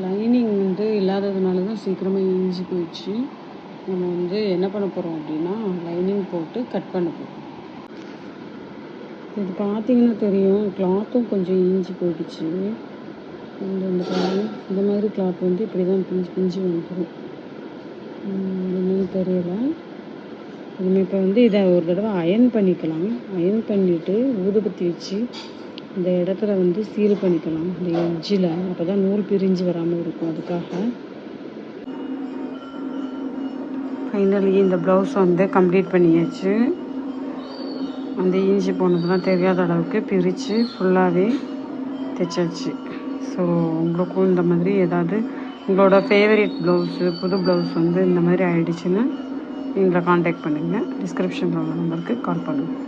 Lining வந்து இல்லாததுனால தான் சீக்கிரமாக இஞ்சி போயிடுச்சு. நம்ம வந்து என்ன பண்ண போகிறோம் அப்படின்னா லைனிங் போட்டு கட் பண்ண போகிறோம். இது பார்த்தீங்கன்னா தெரியும், கிளாத்தும் கொஞ்சம் இஞ்சி போயிடுச்சு. இந்த மாதிரி கிளாத் வந்து இப்படி தான் பிஞ்சு பிஞ்சு வந்துடும். என்னன்னு தெரியல. நம்ம இப்போ வந்து இதை ஒரு தடவை அயர்ன் பண்ணிக்கலாம். அயர்ன் பண்ணிவிட்டு ஊதுபத்தி வச்சு இந்த இடத்துல வந்து சீல் பண்ணிக்கலாம், இந்த எட்ஜில். அப்போ தான் நூல் பிரிஞ்சு வராமல் இருக்கும். அதுக்காக ஃபைனலி இந்த ப்ளவுஸ் வந்து கம்ப்ளீட் பண்ணியாச்சு. அந்த இஞ்சி போனதெல்லாம் தெரியாத அளவுக்கு பிரித்து ஃபுல்லாகவே தைச்சாச்சு. ஸோ உங்களுக்கும் இந்த மாதிரி ஏதாவது உங்களோட ஃபேவரட் ப்ளவுஸு, புது ப்ளவுஸ் வந்து இந்த மாதிரி ஆகிடுச்சின்னா எங்களை காண்டாக்ட் பண்ணுங்கள். டிஸ்கிரிப்ஷனில் உள்ள நம்பருக்கு கால் பண்ணுங்கள்.